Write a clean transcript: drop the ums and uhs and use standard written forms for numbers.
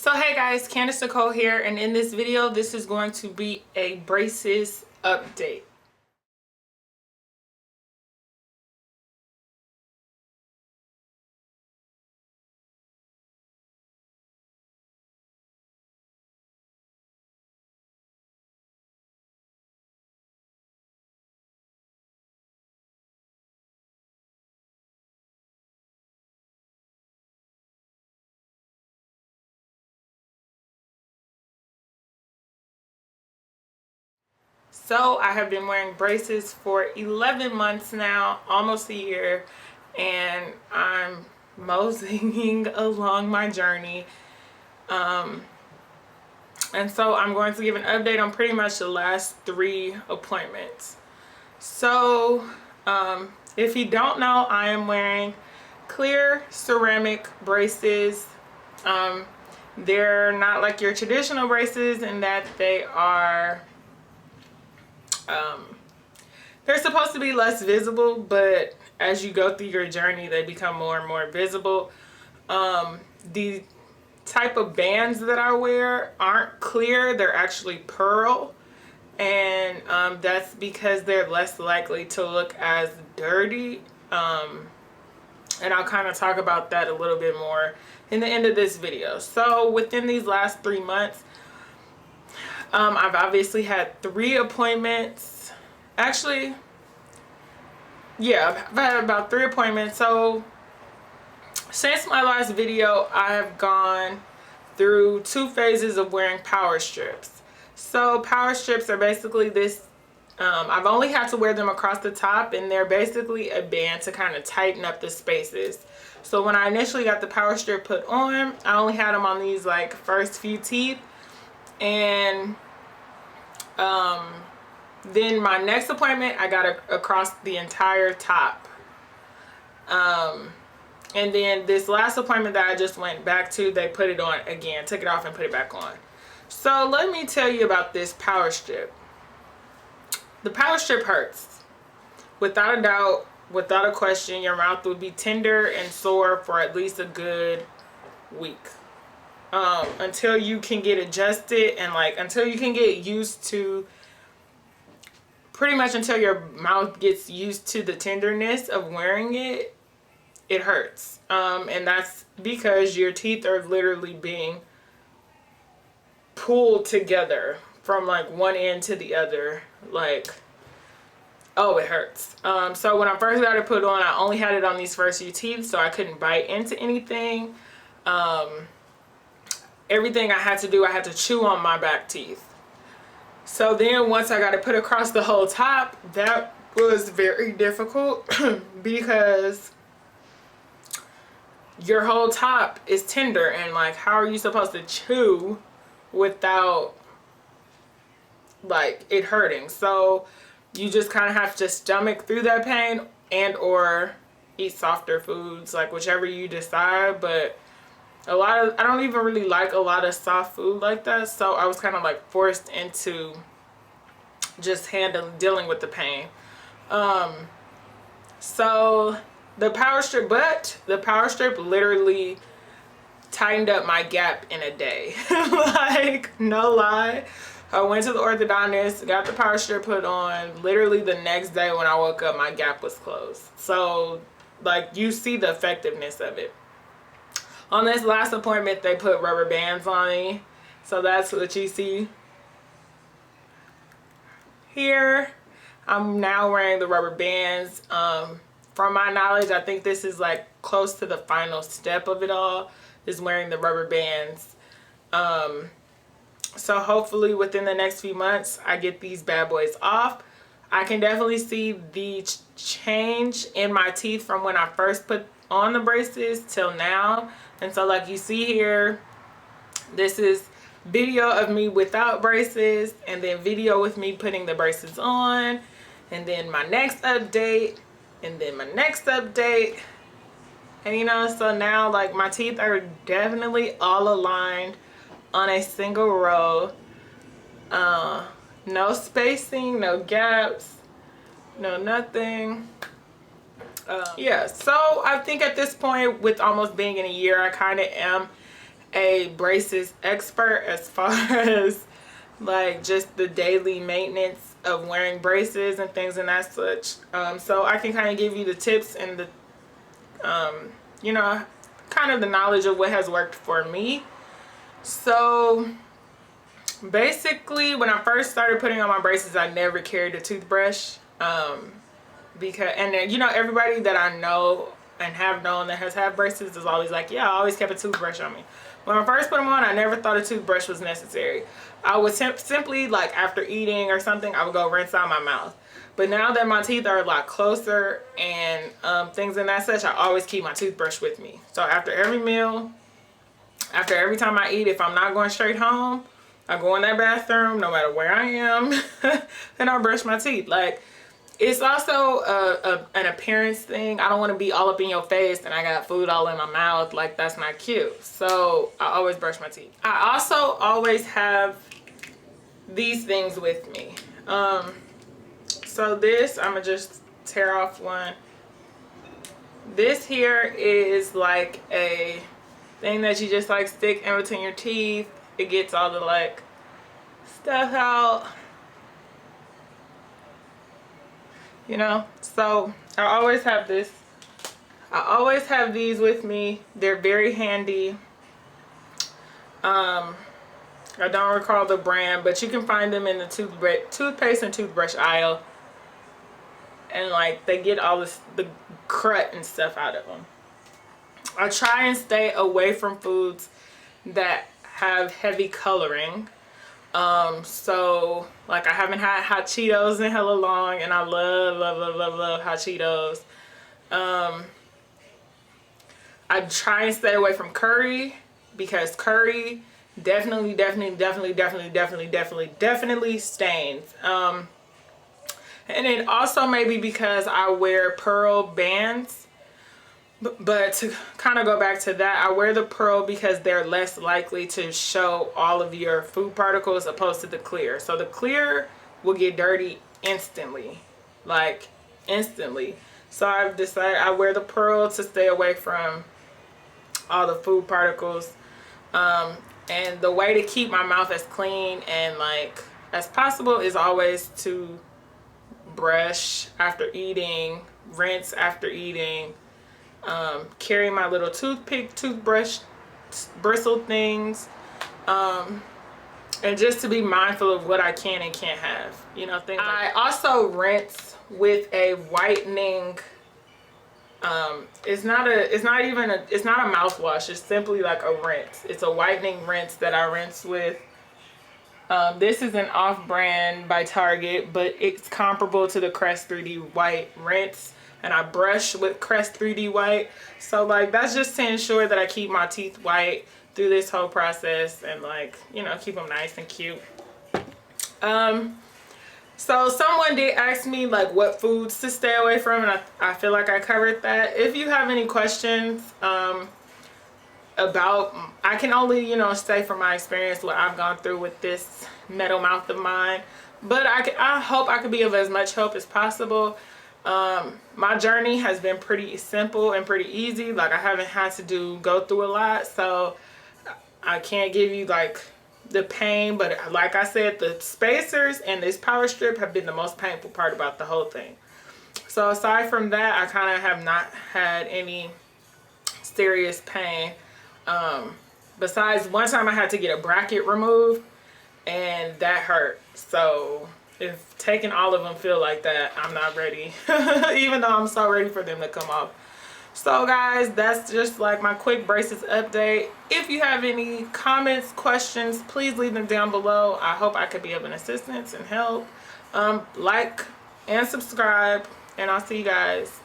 So hey guys, Candace Nicole here, and in this video this is going to be a braces update. So I have been wearing braces for 11 months now, almost a year, and I'm moseying along my journey. And so I'm going to give an update on pretty much the last 3 appointments. So if you don't know, I am wearing clear ceramic braces. They're not like your traditional braces in that they are they're supposed to be less visible, but as you go through your journey they become more and more visible. The type of bands that I wear aren't clear, they're actually pearl, and that's because they're less likely to look as dirty, and I'll kind of talk about that a little bit more in the end of this video. So within these last 3 months, I've obviously had 3 appointments. Actually, yeah, I've had about 3 appointments. So since my last video, I have gone through 2 phases of wearing power strips. So power strips are basically this, I've only had to wear them across the top, and they're basically a band to kind of tighten up the spaces. So when I initially got the power strip put on, I only had them on these like first few teeth, and then my next appointment I got it across the entire top. And then this last appointment that I just went back to, they put it on again, took it off and put it back on. So let me tell you about this power strip. The power strip hurts. Without a doubt, without a question, your mouth would be tender and sore for at least a good week. Until you can get adjusted, and like until you can get used to, pretty much until your mouth gets used to the tenderness of wearing it, it hurts. And that's because your teeth are literally being pulled together from like one end to the other. Like, oh, it hurts. So when I first got it put on, I only had it on these first few teeth, so I couldn't bite into anything. Everything I had to do, I had to chew on my back teeth. So then once I got it put across the whole top, that was very difficult because your whole top is tender, and like, how are you supposed to chew without like it hurting? So you just kind of have to stomach through that pain and or eat softer foods, like whichever you decide. But I don't even really like a lot of soft food like that, so I was kind of like forced into just dealing with the pain. So the power strip literally tightened up my gap in a day. Like, no lie. I went to the orthodontist, got the power strip put on. Literally the next day when I woke up, my gap was closed. So like, you see the effectiveness of it. On this last appointment, they put rubber bands on me. So that's what you see here. I'm now wearing the rubber bands. From my knowledge, I think this is like close to the final step of it all, is wearing the rubber bands. So hopefully within the next few months, I get these bad boys off. I can definitely see the change in my teeth from when I first put on the braces till now. And so like you see here, this is video of me without braces, and then video with me putting the braces on, and then my next update, and then my next update. And you know, so now like my teeth are definitely all aligned on a single row. No spacing, no gaps, no nothing. Yeah, so I think at this point, with almost being in a year, I kind of am a braces expert as far as like just the daily maintenance of wearing braces and things and that such. So I can kind of give you the tips and the you know, kind of the knowledge of what has worked for me. So basically, when I first started putting on my braces, I never carried a toothbrush. Because, and then, you know, everybody that I know and have known that has had braces is always like, yeah, I always kept a toothbrush on me. When I first put them on, I never thought a toothbrush was necessary. I would simply, like, after eating or something, I would go rinse out my mouth. But now that my teeth are a lot closer and things and that such, I always keep my toothbrush with me. So after every meal, after every time I eat, if I'm not going straight home, I go in that bathroom, no matter where I am, and I brush my teeth. Like, it's also an appearance thing. I don't want to be all up in your face and I got food all in my mouth. Like, that's not cute. So I always brush my teeth. I also always have these things with me. So this, I'm gonna just tear off one. This here is like a thing that you just like stick in between your teeth. It gets all the like stuff out, you know. So I always have this. I always have these with me. They're very handy. I don't recall the brand, but you can find them in the toothpaste and toothbrush aisle. And like they get all this, the crud and stuff out of them. I try and stay away from foods that have heavy coloring. So like I haven't had hot Cheetos in hella long, and I love hot Cheetos. I try and stay away from curry, because curry definitely stains. And it also may be because I wear pearl bands. But to kind of go back to that, I wear the pearl because they're less likely to show all of your food particles opposed to the clear. So the clear will get dirty instantly, like instantly. So I've decided I wear the pearl to stay away from all the food particles. And the way to keep my mouth as clean and like as possible is always to brush after eating, rinse after eating, carry my little toothbrush bristle things, and just to be mindful of what I can and can't have, you know, things like that. I also rinse with a whitening, it's not a mouthwash, it's simply like a rinse. It's a whitening rinse that I rinse with. This is an off-brand by Target, but it's comparable to the Crest 3D White rinse, and I brush with Crest 3D White. So like that's just to ensure that I keep my teeth white through this whole process and like, you know, keep them nice and cute. So someone did ask me like what foods to stay away from, and I feel like I covered that. If you have any questions about, I can only, you know, say from my experience what I've gone through with this metal mouth of mine, but I hope I could be of as much help as possible. My journey has been pretty simple and pretty easy. Like I haven't had to go through a lot, so I can't give you like the pain, but like I said, the spacers and this power strip have been the most painful part about the whole thing. So aside from that, I kind of have not had any serious pain. Besides one time I had to get a bracket removed, and that hurt. So if taking all of them feel like that, I'm not ready. Even though I'm so ready for them to come off. So guys, that's just like my quick braces update. If you have any comments, questions, please leave them down below. I hope I could be of an assistance and help. Like and subscribe, and I'll see you guys